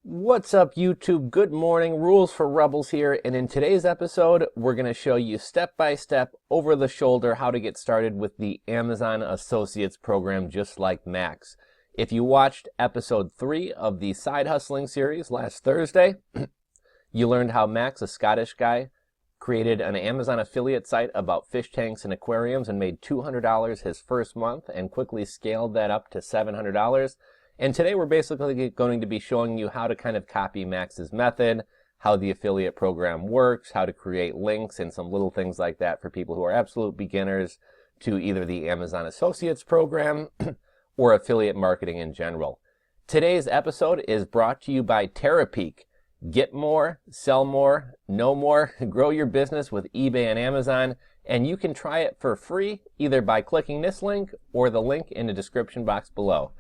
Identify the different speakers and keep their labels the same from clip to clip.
Speaker 1: What's up, YouTube? Good morning. Rules for Rebels here, and in today's episode, we're going to show you step by step, over the shoulder, how to get started with the Amazon Associates program, just like Max. If you watched episode 3 of the Side Hustling series last Thursday, you learned how Max, a Scottish guy, created an Amazon affiliate site about fish tanks and aquariums and made $200 his first month and quickly scaled that up to $700. And today we're basically going to be showing you how to kind of copy Max's method, how the affiliate program works, how to create links, and some little things like that for people who are absolute beginners to either the Amazon Associates program or affiliate marketing in general. Today's episode is brought to you by Terapeak. Get more, sell more, know more, grow your business with eBay and Amazon, and you can try it for free either by clicking this link or the link in the description box below.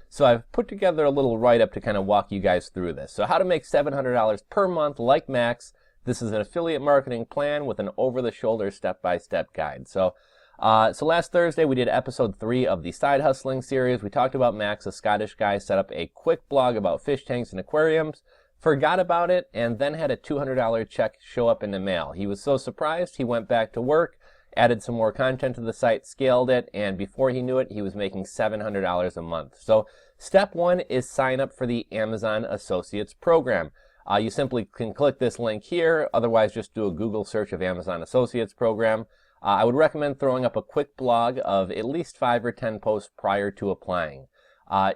Speaker 1: So I've put together a little write-up to kind of walk you guys through this. So how to make $700 per month like Max. This is an affiliate marketing plan with an over-the-shoulder step-by-step guide. So last Thursday we did episode 3 of the Side Hustling series. We talked about Max, a Scottish guy, set up a quick blog about fish tanks and aquariums, forgot about it, and then had a $200 check show up in the mail. He was so surprised he went back to work, added some more content to the site, scaled it, and before he knew it, he was making $700 a month. So step 1 is sign up for the Amazon Associates program. You simply can click this link here, otherwise just do a Google search of Amazon Associates program. I would recommend throwing up a quick blog of at least 5 or 10 posts prior to applying.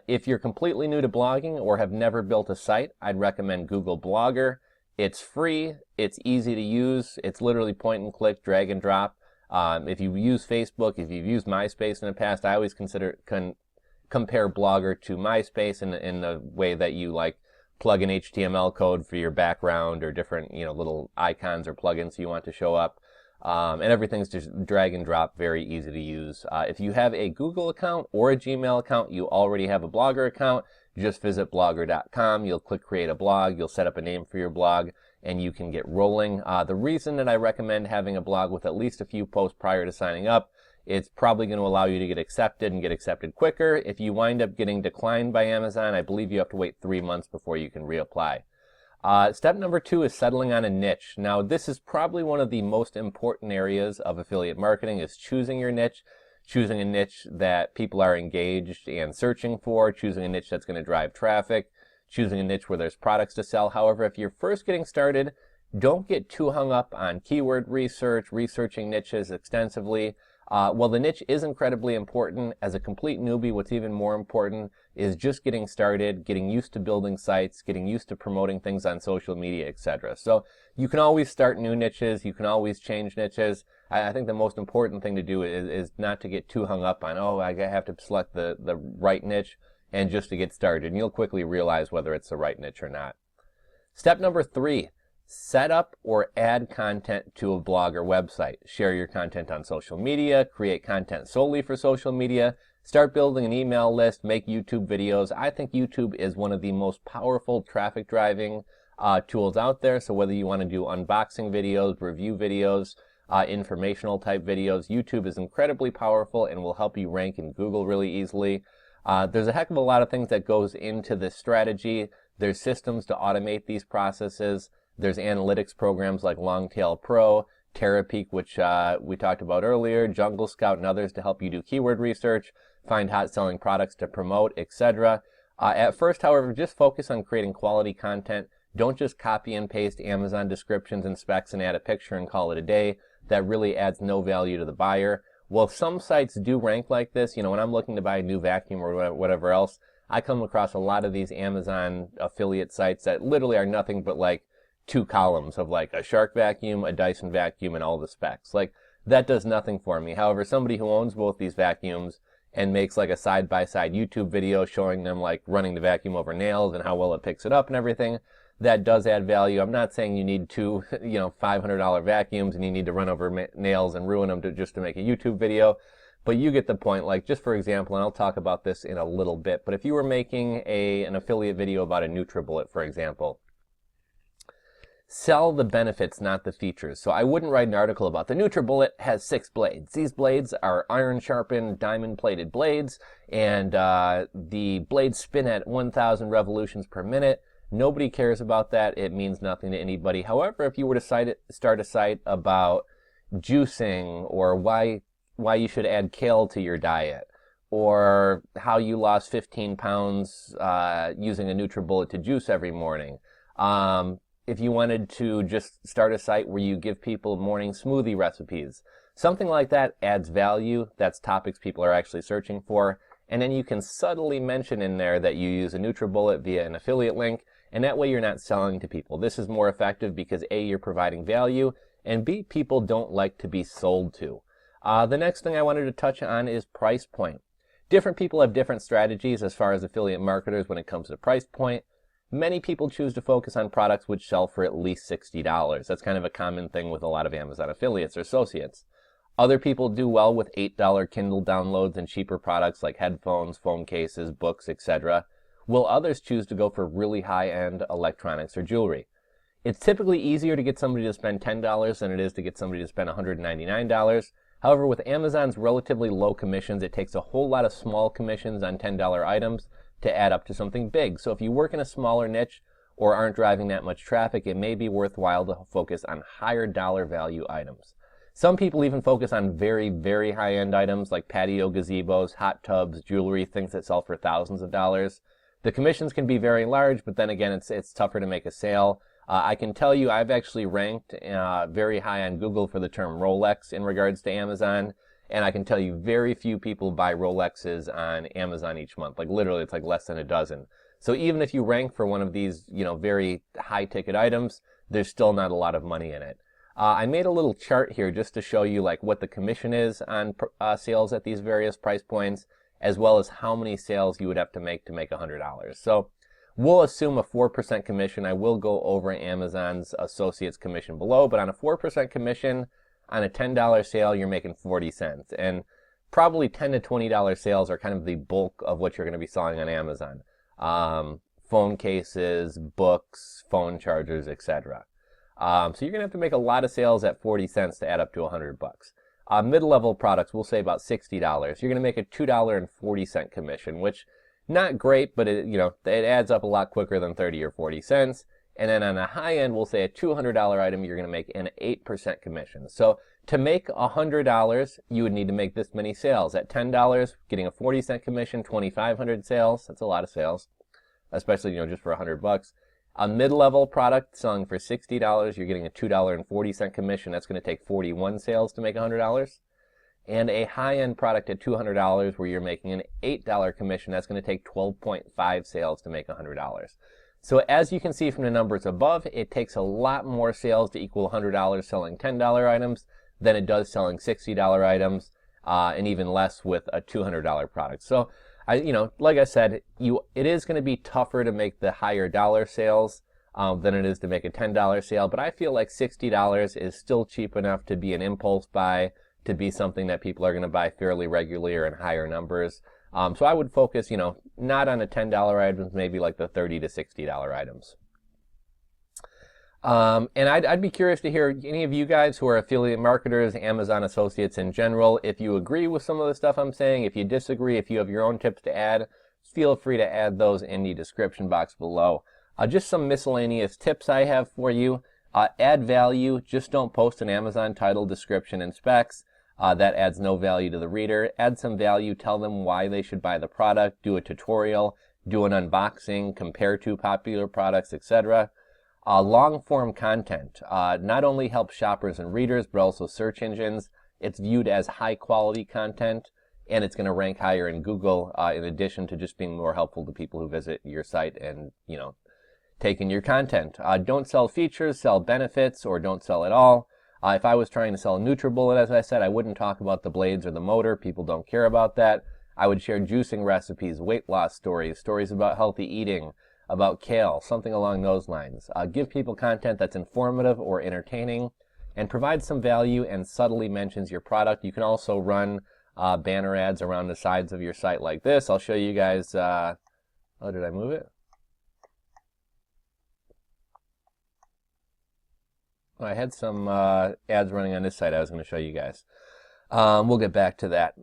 Speaker 1: If you're completely new to blogging or have never built a site, I'd recommend Google Blogger. It's free, it's easy to use, it's literally point and click, drag and drop. If you use Facebook, if you've used MySpace in the past, I always compare Blogger to MySpace in the way that you like plug in HTML code for your background or different little icons or plugins you want to show up. And everything's just drag and drop, very easy to use. If you have a Google account or a Gmail account, you already have a Blogger account, just visit blogger.com. You'll click create a blog, you'll set up a name for your blog, and you can get rolling. The reason that I recommend having a blog with at least a few posts prior to signing up, it's probably going to allow you to get accepted and get accepted quicker. If you wind up getting declined by Amazon, I believe you have to wait 3 months before you can reapply. Step number 2 is settling on a niche. Now, this is probably one of the most important areas of affiliate marketing, is choosing your niche, choosing a niche that people are engaged and searching for, choosing a niche that's going to drive traffic, choosing a niche where there's products to sell. However, if you're first getting started, don't get too hung up on keyword research, researching niches extensively. While the niche is incredibly important, as a complete newbie, what's even more important is just getting started, getting used to building sites, getting used to promoting things on social media, etc. So you can always start new niches, you can always change niches. I think the most important thing to do is not to get too hung up on, oh, I have to select the right niche, and just to get started. And you'll quickly realize whether it's the right niche or not. Step number 3. Set up or add content to a blog or website. Share your content on social media, create content solely for social media, start building an email list, make YouTube videos. I think YouTube is one of the most powerful traffic driving tools out there. So whether you want to do unboxing videos, review videos, informational type videos, YouTube is incredibly powerful and will help you rank in Google really easily. There's a heck of a lot of things that goes into this strategy. There's systems to automate these processes. There's analytics programs like Longtail Pro, Terapeak, which we talked about earlier, Jungle Scout, and others to help you do keyword research, find hot-selling products to promote, etc. At first, however, just focus on creating quality content. Don't just copy and paste Amazon descriptions and specs and add a picture and call it a day. That really adds no value to the buyer. Well, some sites do rank like this. When I'm looking to buy a new vacuum or whatever else, I come across a lot of these Amazon affiliate sites that literally are nothing but like 2 columns of like a Shark vacuum, a Dyson vacuum, and all the specs. Like, that does nothing for me. However, somebody who owns both these vacuums and makes like a side-by-side YouTube video showing them like running the vacuum over nails and how well it picks it up and everything, that does add value. I'm not saying you need 2, $500 vacuums and you need to run over nails and ruin them just to make a YouTube video. But you get the point. Like, just for example, and I'll talk about this in a little bit, but if you were making an affiliate video about a NutriBullet, for example, sell the benefits, not the features. So I wouldn't write an article about the NutriBullet has 6 blades. These blades are iron sharpened, diamond plated blades, and the blades spin at 1,000 revolutions per minute. Nobody cares about that. It means nothing to anybody. However, if you were to start a site about juicing, or why you should add kale to your diet, or how you lost 15 pounds using a NutriBullet to juice every morning. If you wanted to just start a site where you give people morning smoothie recipes, something like that adds value. That's topics people are actually searching for. And then you can subtly mention in there that you use a NutriBullet via an affiliate link, and that way you're not selling to people. This is more effective because A, you're providing value, and B, people don't like to be sold to. The next thing I wanted to touch on is price point. Different people have different strategies as far as affiliate marketers when it comes to price point. Many people choose to focus on products which sell for at least $60. That's kind of a common thing with a lot of Amazon affiliates or associates. Other people do well with $8 Kindle downloads and cheaper products like headphones, phone cases, books, etc., while others choose to go for really high-end electronics or jewelry. It's typically easier to get somebody to spend $10 than it is to get somebody to spend $199. However, with Amazon's relatively low commissions, it takes a whole lot of small commissions on $10 items to add up to something big. So if you work in a smaller niche or aren't driving that much traffic, it may be worthwhile to focus on higher dollar value items. Some people even focus on very, very high-end items like patio gazebos, hot tubs, jewelry, things that sell for thousands of dollars. The commissions can be very large, but then again, it's tougher to make a sale. I can tell you I've actually ranked very high on Google for the term Rolex in regards to Amazon, and I can tell you very few people buy Rolexes on Amazon each month. Like literally, it's like less than a dozen. So even if you rank for one of these, very high-ticket items, there's still not a lot of money in it. I made a little chart here just to show you like what the commission is on sales at these various price points, as well as how many sales you would have to make $100. So we'll assume a 4% commission. I will go over Amazon's associates commission below, but on a 4% commission on a $10 sale, you're making 40 cents. And probably $10 to $20 sales are kind of the bulk of what you're going to be selling on Amazon. Phone cases, books, phone chargers, etc. So you're going to have to make a lot of sales at 40 cents to add up to $100. Mid-level products, we'll say about $60. You're going to make a $2.40 commission, which not great, but it adds up a lot quicker than 30 or 40 cents. And then on a high end, we'll say a $200 item, you're going to make an 8% commission. So to make $100, you would need to make this many sales. At $10, getting a 40-cent commission, 2,500 sales. That's a lot of sales, especially just for $100. A mid-level product selling for $60, you're getting a $2.40 commission. That's going to take 41 sales to make $100. And a high-end product at $200 where you're making an $8 commission, that's going to take 12.5 sales to make $100. So as you can see from the numbers above, it takes a lot more sales to equal $100 selling $10 items than it does selling $60 items, and even less with a $200 product. So like I said, it is going to be tougher to make the higher dollar sales than it is to make a $10 sale, but I feel like $60 is still cheap enough to be an impulse buy, to be something that people are going to buy fairly regularly or in higher numbers. So I would focus, not on the $10 items, maybe like the $30 to $60 items. And I'd be curious to hear any of you guys who are affiliate marketers, Amazon associates in general, if you agree with some of the stuff I'm saying, if you disagree, if you have your own tips to add, feel free to add those in the description box below. Just some miscellaneous tips I have for you. Add value. Just don't post an Amazon title, description, and specs. That adds no value to the reader. Add some value. Tell them why they should buy the product. Do a tutorial. Do an unboxing. Compare to popular products, etc. Long-form content not only helps shoppers and readers, but also search engines. It's viewed as high-quality content, and it's going to rank higher in Google, in addition to just being more helpful to people who visit your site and, take in your content. Don't sell features, sell benefits, or don't sell at all. If I was trying to sell a NutriBullet, as I said, I wouldn't talk about the blades or the motor. People don't care about that. I would share juicing recipes, weight loss stories, stories about healthy eating, about kale, something along those lines. Give people content that's informative or entertaining, and provide some value and subtly mentions your product. You can also run banner ads around the sides of your site like this. I'll show you guys. Oh, did I move it? I had some ads running on this side I was going to show you guys. We'll get back to that.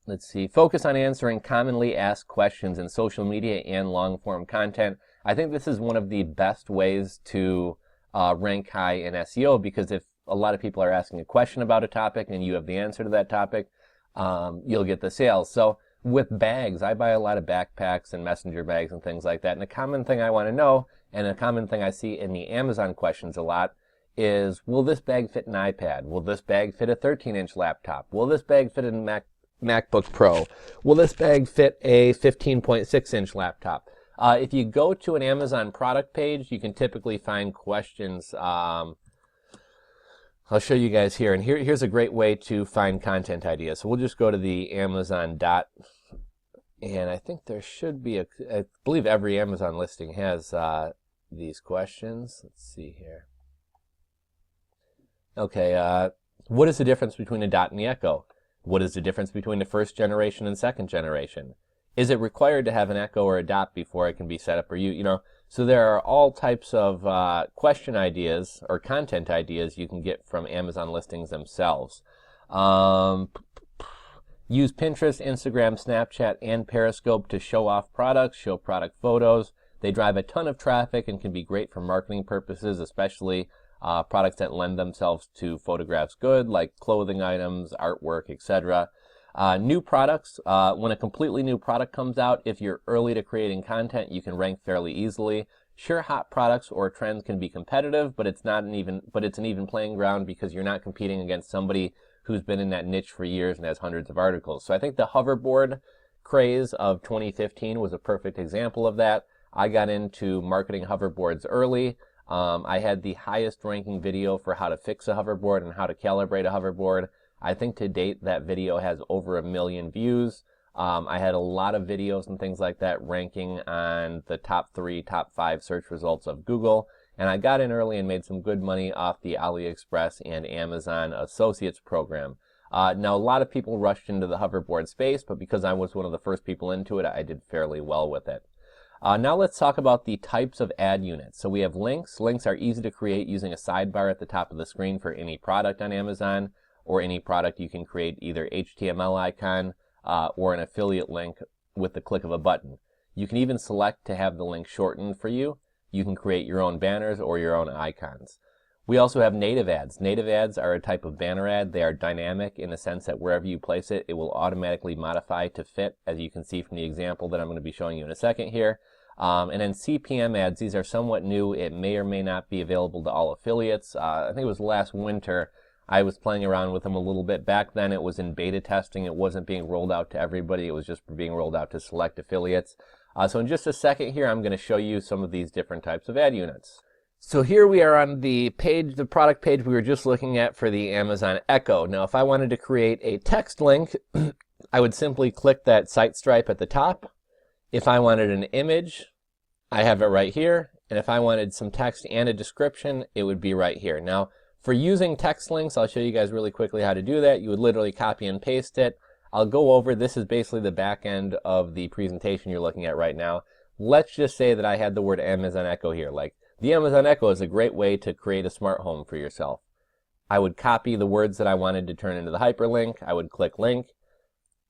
Speaker 1: let's see, focus on answering commonly asked questions in social media and long-form content. I think this is one of the best ways to rank high in SEO, because if a lot of people are asking a question about a topic and you have the answer to that topic, you'll get the sales. So with bags, I buy a lot of backpacks and messenger bags and things like that. And a common thing I want to know, and a common thing I see in the Amazon questions a lot, is will this bag fit an iPad? Will this bag fit a 13-inch laptop? Will this bag fit a MacBook Pro? Will this bag fit a 15.6-inch laptop? If you go to an Amazon product page, you can typically find questions. I'll show you guys here. And here's a great way to find content ideas. So we'll just go to the Amazon dot. And I think there should be I believe every Amazon listing has these questions. Let's see here. Okay, what is the difference between a dot and the echo? What is the difference between the first generation and second generation? Is it required to have an echo or a dot before it can be set up or you know? So there are all types of question ideas or content ideas you can get from Amazon listings themselves. Use Pinterest, Instagram, Snapchat, and Periscope to show off products, show product photos. They drive a ton of traffic and can be great for marketing purposes, especially products that lend themselves to photographs good, like clothing items, artwork, etc. New products, when a completely new product comes out, if you're early to creating content, you can rank fairly easily. Sure, hot products or trends can be competitive, but it's an even playing ground because you're not competing against somebody who's been in that niche for years and has hundreds of articles. So I think the hoverboard craze of 2015 was a perfect example of that. I got into marketing hoverboards early. I had the highest ranking video for how to fix a hoverboard and how to calibrate a hoverboard. I think to date that video has over 1 million views. I had a lot of videos and things like that ranking on the top 3, top 5 search results of Google. And I got in early and made some good money off the AliExpress and Amazon Associates program. Now, a lot of people rushed into the hoverboard space, but because I was one of the first people into it, I did fairly well with it. Now let's talk about the types of ad units. So we have links. Links are easy to create using a sidebar at the top of the screen for any product on Amazon, or any product you can create either HTML icon or an affiliate link with the click of a button. You can even select to have the link shortened for you. You can create your own banners or your own icons. We also have native ads. Native ads are a type of banner ad. They are dynamic in the sense that wherever you place it, it will automatically modify to fit, as you can see from the example that I'm going to be showing you in a second here. And then CPM ads, these are somewhat new. It may or may not be available to all affiliates. I think it was last winter I was playing around with them a little bit. Back then it was in beta testing. It wasn't being rolled out to everybody. It was just being rolled out to select affiliates. So in just a second here, I'm going to show you some of these different types of ad units. So here we are on the page, the product page we were just looking at for the Amazon Echo. Now, if I wanted to create a text link, I would simply click that site stripe at the top. If I wanted an image, I have it right here. And if I wanted some text and a description, it would be right here. Now, for using text links, I'll show you guys really quickly how to do that. You would literally copy and paste it. I'll go over, this is basically the back end of the presentation you're looking at right now. Let's just say that I had the word Amazon Echo here. Like, the Amazon Echo is a great way to create a smart home for yourself. I would copy the words that I wanted to turn into the hyperlink. I would click link.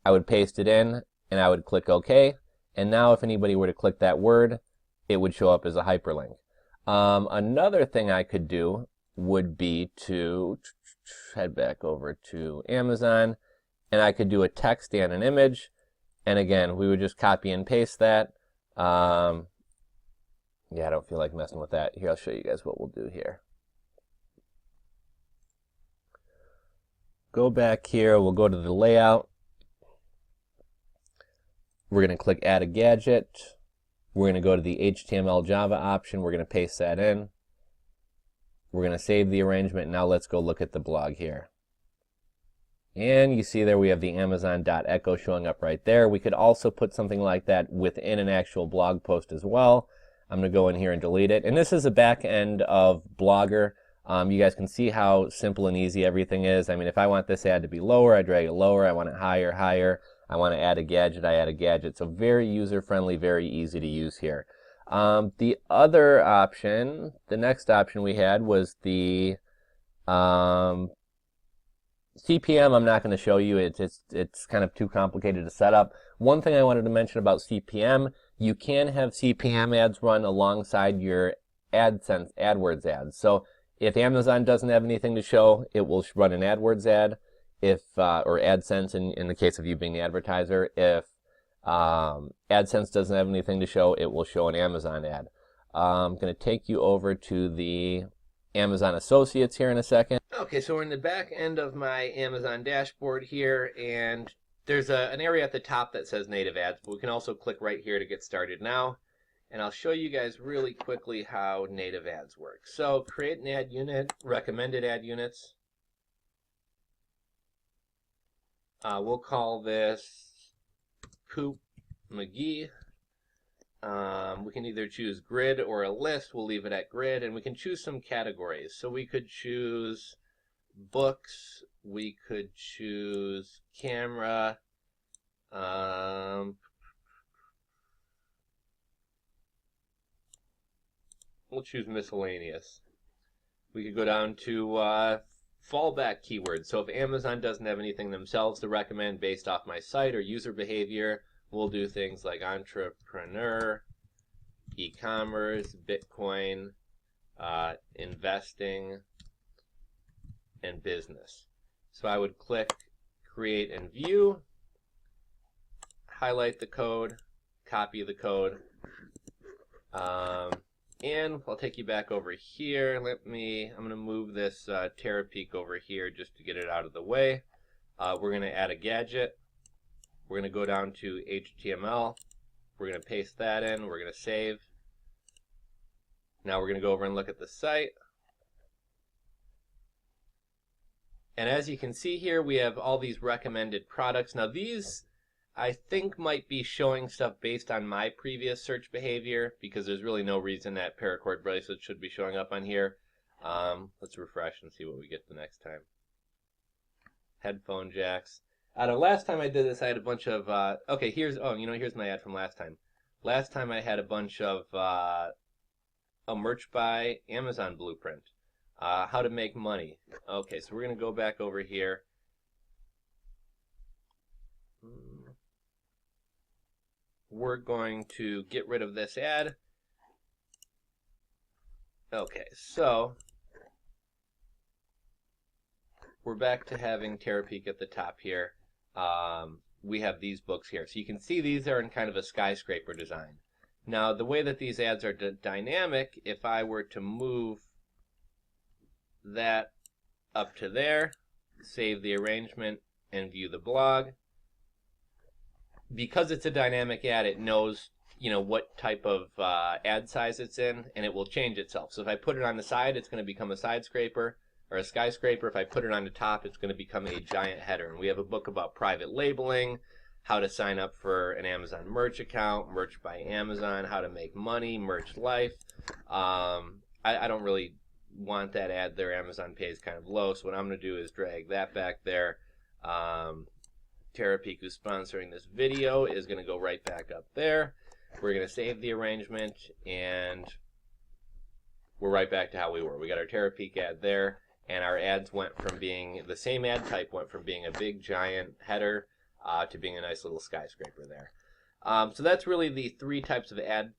Speaker 1: I would paste it in, and I would click OK. And now if anybody were to click that word, it would show up as a hyperlink. Another thing I could do would be to head back over to Amazon, and I could do a text and an image. And again, we would just copy and paste that. Yeah, I don't feel like messing with that. Here, I'll show you guys what we'll do here. Go back here, we'll go to the layout. We're going to click add a gadget. We're going to go to the HTML Java option. We're going to paste that in. We're going to save the arrangement. Now let's go look at the blog here. And you see there we have the Amazon.echo showing up right there. We could also put something like that within an actual blog post as well. I'm going to go in here and delete it. And this is the back end of Blogger. You guys can see how simple and easy everything is. I mean, if I want this ad to be lower, I drag it lower. I want it higher, higher. I want to add a gadget, I add a gadget. So very user-friendly, very easy to use here. The other option, the next option we had was the CPM, I'm not going to show you. It's kind of too complicated to set up. One thing I wanted to mention about CPM, you can have CPM ads run alongside your AdWords ads. So if Amazon doesn't have anything to show, it will run an AdWords ad. If or AdSense in the case of you being the advertiser. If AdSense doesn't have anything to show, it will show an Amazon ad. I'm going to take you over to the Amazon Associates here in a second. Okay, so we're in the back end of my Amazon dashboard here, and there's an area at the top that says native ads, but we can also click right here to get started now. And I'll show you guys really quickly how native ads work. So create an ad unit, recommended ad units. We'll call this Coop McGee. We can either choose grid or a list. We'll leave it at grid, and we can choose some categories. So we could choose books, we could choose camera, we'll choose miscellaneous. We could go down to fallback keywords. So if Amazon doesn't have anything themselves to recommend based off my site or user behavior, we'll do things like entrepreneur, e-commerce, Bitcoin, investing, and business. So I would click create and view, highlight the code, copy the code, and I'll take you back over here. I'm going to move this Terapeak over here just to get it out of the way. We're going to add a gadget. We're going to go down to HTML. We're going to paste that in. We're going to save. Now we're going to go over and look at the site. And as you can see here, we have all these recommended products. Now these, I think, might be showing stuff based on my previous search behavior, because there's really no reason that paracord bracelets should be showing up on here. Let's refresh and see what we get the next time. Headphone jacks. The last time I did this, I had a bunch of, okay, here's my ad from last time. Last time I had a bunch of a merch by Amazon blueprint. How to make money. Okay, so we're going to go back over here. We're going to get rid of this ad. Okay, so we're back to having Terapeak at the top here. We have these books here. So you can see these are in kind of a skyscraper design. Now, the way that these ads are dynamic, if I were to move that up to there, save the arrangement, and view the blog, because it's a dynamic ad, it knows, what type of ad size it's in, and it will change itself. So if I put it on the side, it's going to become a side scraper or a skyscraper. If I put it on the top, it's going to become a giant header. And we have a book about private labeling, how to sign up for an Amazon merch account, merch by Amazon, how to make money, merch life. I don't really want that ad there. Amazon pays kind of low, so what I'm going to do is drag that back there. Terapeak, who's sponsoring this video, is going to go right back up there. We're going to save the arrangement, and we're right back to how we were. We got our Terapeak ad there, and our ads went from being, the same ad type went from being a big giant header to being a nice little skyscraper there. So that's really the three types of ad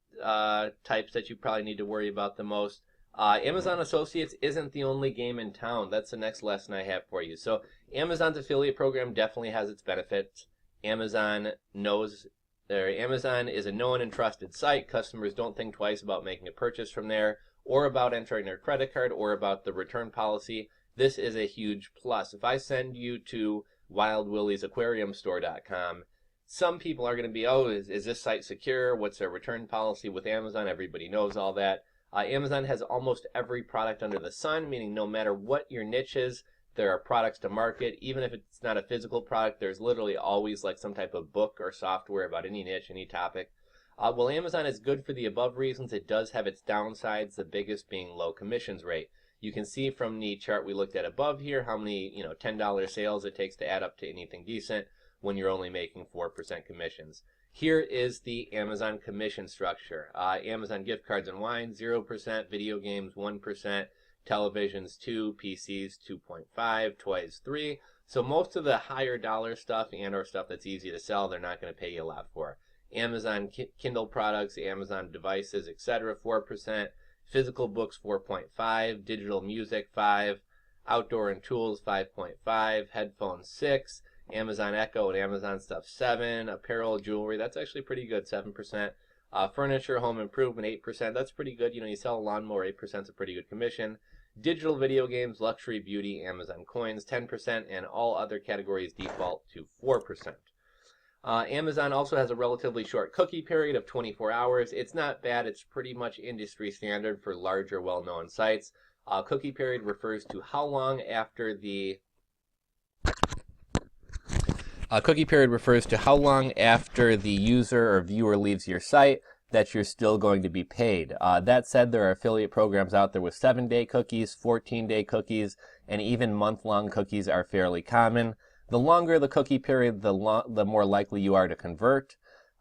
Speaker 1: types that you probably need to worry about the most. Amazon Associates isn't the only game in town. That's the next lesson I have for you. So Amazon's affiliate program definitely has its benefits. Amazon is a known and trusted site. Customers don't think twice about making a purchase from there, or about entering their credit card, or about the return policy. This is a huge plus. If I send you to wildwilliesaquariumstore.com, some people are going to be, is this site secure? What's their return policy with Amazon? Everybody knows all that. Amazon has almost every product under the sun, meaning no matter what your niche is, there are products to market. Even if it's not a physical product, there's literally always like some type of book or software about any niche, any topic. While Amazon is good for the above reasons, it does have its downsides, the biggest being low commissions rate. You can see from the chart we looked at above here how many $10 sales it takes to add up to anything decent when you're only making 4% commissions. Here is the Amazon commission structure. Amazon gift cards and wine, 0%, video games, 1%, televisions, 2%, PCs, 2.5%, toys, 3%, So most of the higher dollar stuff and or stuff that's easy to sell, they're not going to pay you a lot for. Amazon Kindle products, Amazon devices, etc., 4%. Physical books, 4.5. Digital music, 5. Outdoor and tools, 5.5. Headphones, 6. Amazon Echo and Amazon stuff, 7. Apparel, jewelry, that's actually pretty good, 7%. Furniture, home improvement, 8%. That's pretty good. You know, you sell a lawnmower, 8% is a pretty good commission. Digital video games, luxury, beauty, Amazon coins, 10%, and all other categories default to 4%. Amazon also has a relatively short cookie period of 24 hours. It's not bad. It's pretty much industry standard for larger, well-known sites. Cookie period refers to how long after the user or viewer leaves your site that you're still going to be paid. That said, there are affiliate programs out there with 7-day cookies, 14-day cookies, and even month-long cookies are fairly common. The longer the cookie period, the more likely you are to convert.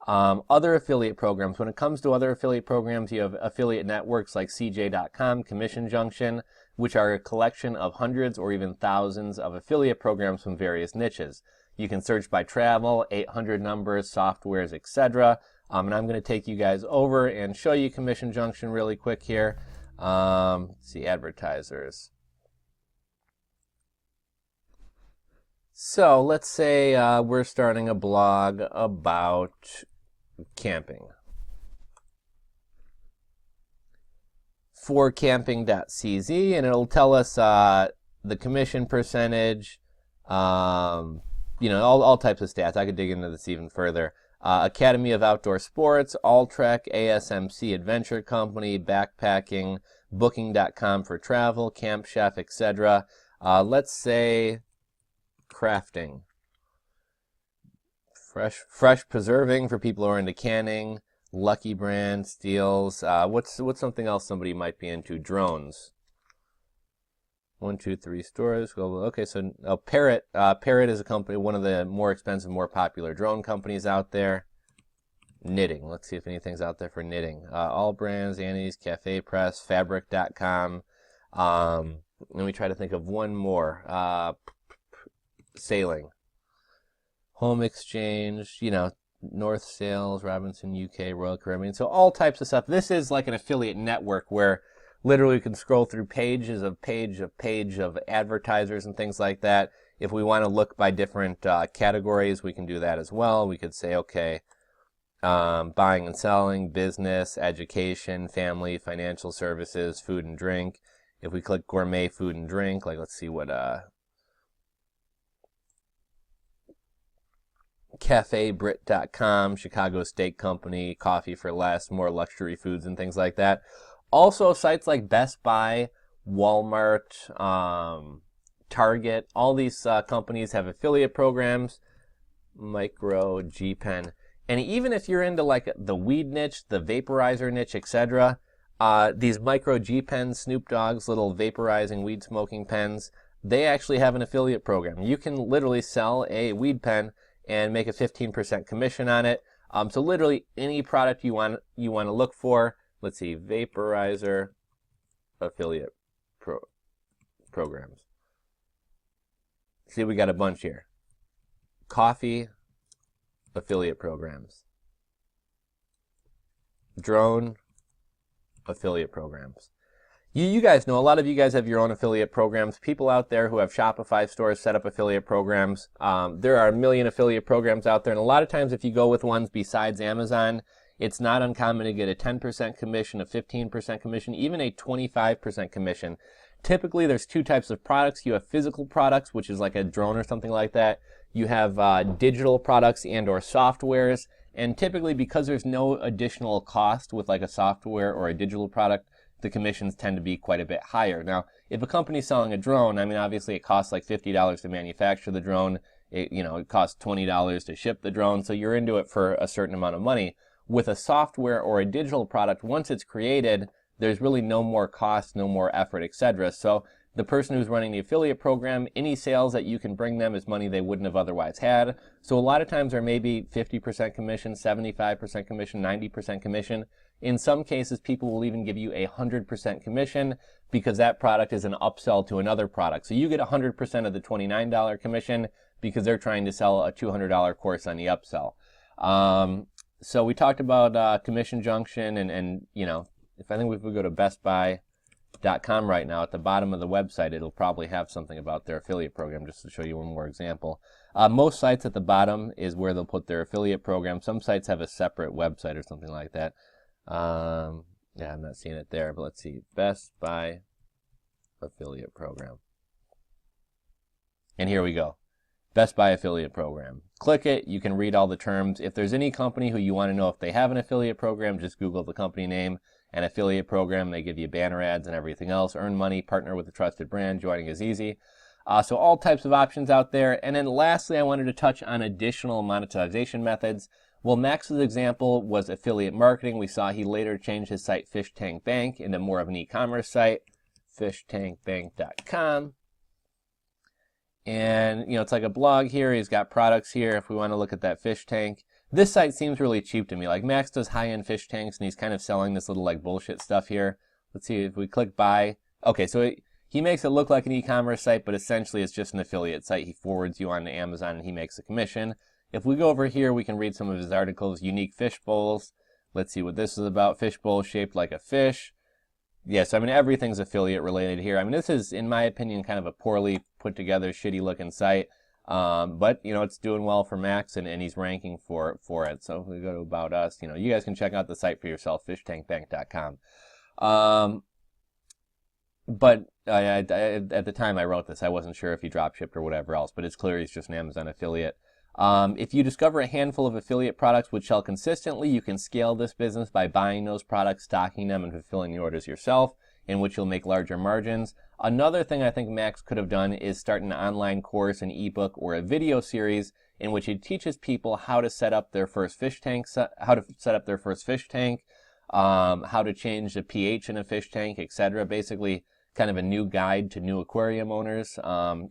Speaker 1: Other affiliate programs, when it comes to other affiliate programs, you have affiliate networks like CJ.com, Commission Junction, which are a collection of hundreds or even thousands of affiliate programs from various niches. You can search by travel, 800 numbers, softwares, etc. And I'm going to take you guys over and show you Commission Junction really quick here. Let's see, advertisers. So let's say we're starting a blog about camping. For camping.cz, and it'll tell us the commission percentage, you know, all types of stats. I could dig into this even further. Academy of Outdoor Sports, Alltrek, ASMC Adventure Company, Backpacking, Booking.com for travel, Camp Chef, etc. Let's say crafting. Fresh preserving for people who are into canning. Lucky Brand, Steels. What's something else somebody might be into? Drones. 1, 2, 3 stores. Okay, so Parrot. Parrot is a company, one of the more expensive, more popular drone companies out there. Knitting. Let's see if anything's out there for knitting. All Brands, Annie's, Cafe Press, Fabric.com. Let me try to think of one more. Sailing. Home Exchange, you know, North Sales, Robinson UK, Royal Caribbean. So all types of stuff. This is like an affiliate network where literally we can scroll through page of advertisers and things like that. If we want to look by different categories, we can do that as well. We could say, okay, buying and selling, business, education, family, financial services, food and drink. If we click gourmet food and drink, like let's see what CafeBrit.com, Chicago Steak Company, Coffee for Less, more luxury foods and things like that. Also, sites like Best Buy, Walmart, Target, all these companies have affiliate programs, Micro, G-Pen. And even if you're into like the weed niche, the vaporizer niche, etc., these Micro G-Pens, Snoop Dogg's little vaporizing weed smoking pens, they actually have an affiliate program. You can literally sell a weed pen and make a 15% commission on it. So literally any product you want to look for. Let's see, vaporizer affiliate programs. See, we got a bunch here. Coffee affiliate programs. Drone affiliate programs. You guys know, a lot of you guys have your own affiliate programs. People out there who have Shopify stores set up affiliate programs. There are a million affiliate programs out there, and a lot of times if you go with ones besides Amazon, it's not uncommon to get a 10% commission, a 15% commission, even a 25% commission. Typically, there's two types of products. You have physical products, which is like a drone or something like that. You have digital products and or softwares, and typically because there's no additional cost with like a software or a digital product, the commissions tend to be quite a bit higher. Now, if a company's selling a drone, I mean, obviously it costs like $50 to manufacture the drone. It costs $20 to ship the drone, so you're into it for a certain amount of money. With a software or a digital product, once it's created, there's really no more cost, no more effort, etc. So the person who's running the affiliate program, any sales that you can bring them is money they wouldn't have otherwise had. So a lot of times there may be 50% commission, 75% commission, 90% commission. In some cases, people will even give you 100% commission because that product is an upsell to another product. So you get 100% of the $29 commission because they're trying to sell a $200 course on the upsell. So we talked about commission junction, and you know, if we go to bestbuy.com right now, at the bottom of the website, it'll probably have something about their affiliate program, just to show you one more example. Most sites at the bottom is where they'll put their affiliate program. Some sites have a separate website or something like that. Yeah, I'm not seeing it there, but let's see. Best Buy affiliate program. And here we go. Best Buy affiliate program. Click it. You can read all the terms. If there's any company who you want to know if they have an affiliate program, just Google the company name and affiliate program. They give you banner ads and everything else. Earn money, partner with a trusted brand. Joining is easy. So all types of options out there. And then lastly, I wanted to touch on additional monetization methods. Well, Max's example was affiliate marketing. We saw he later changed his site Fish Tank Bank into more of an e-commerce site, fishtankbank.com. And, you know, it's like a blog here. He's got products here if we want to look at that fish tank. This site seems really cheap to me. Like, Max does high-end fish tanks, and he's kind of selling this little, like, bullshit stuff here. Let's see if we click buy. Okay, so he makes it look like an e-commerce site, but essentially it's just an affiliate site. He forwards you on to Amazon, and he makes a commission. If we go over here, we can read some of his articles. Unique fish bowls. Let's see what this is about. Fish bowl shaped like a fish. Yes, I mean, everything's affiliate related here. I mean, this is, in my opinion, kind of a poorly put together, shitty looking site. But, you know, it's doing well for Max, and he's ranking for it. So if we go to About Us, you know, you guys can check out the site for yourself, fishtankbank.com. But at the time I wrote this, I wasn't sure if he drop shipped or whatever else, but it's clear he's just an Amazon affiliate. If you discover a handful of affiliate products which sell consistently, you can scale this business by buying those products, stocking them, and fulfilling the orders yourself, in which you'll make larger margins. Another thing I think Max could have done is start an online course, an ebook, or a video series in which he teaches people how to set up their first fish tank, how to change the pH in a fish tank, etc. Basically, kind of a new guide to new aquarium owners. You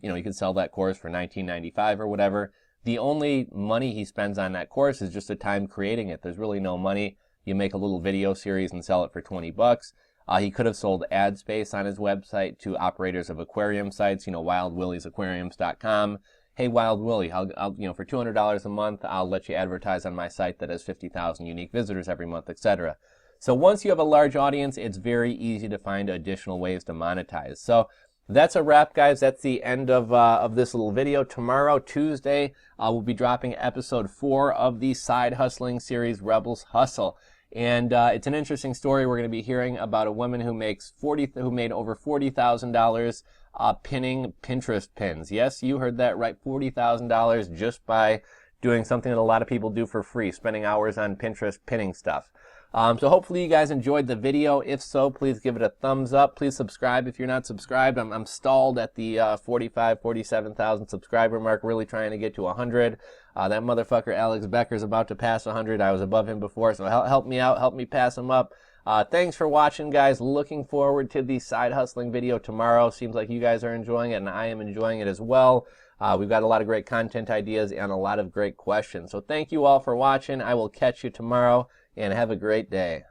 Speaker 1: know, you can sell that course for $19.95 or whatever. The only money he spends on that course is just the time creating it. There's really no money. You make a little video series and sell it for $20. He could have sold ad space on his website to operators of aquarium sites, you know, wildwilliesaquariums.com. Hey, Wild Willie, I'll you know, for $200 a month, I'll let you advertise on my site that has 50,000 unique visitors every month, etc. So once you have a large audience, it's very easy to find additional ways to monetize. So that's a wrap, guys. That's the end of this little video. Tomorrow, Tuesday, we'll be dropping episode 4 of the side hustling series, Rebels Hustle. And it's an interesting story. We're going to be hearing about a woman who made over $40,000 pinning Pinterest pins. Yes, you heard that right, $40,000 just by doing something that a lot of people do for free, spending hours on Pinterest pinning stuff. So hopefully you guys enjoyed the video. If so, please give it a thumbs up. Please subscribe if you're not subscribed. I'm stalled at the 47,000 subscriber mark, really trying to get to 100. That motherfucker Alex Becker's about to pass 100. I was above him before, so help me out. Help me pass him up. Thanks for watching, guys. Looking forward to the side hustling video tomorrow. Seems like you guys are enjoying it, and I am enjoying it as well. We've got a lot of great content ideas and a lot of great questions. So thank you all for watching. I will catch you tomorrow, and have a great day.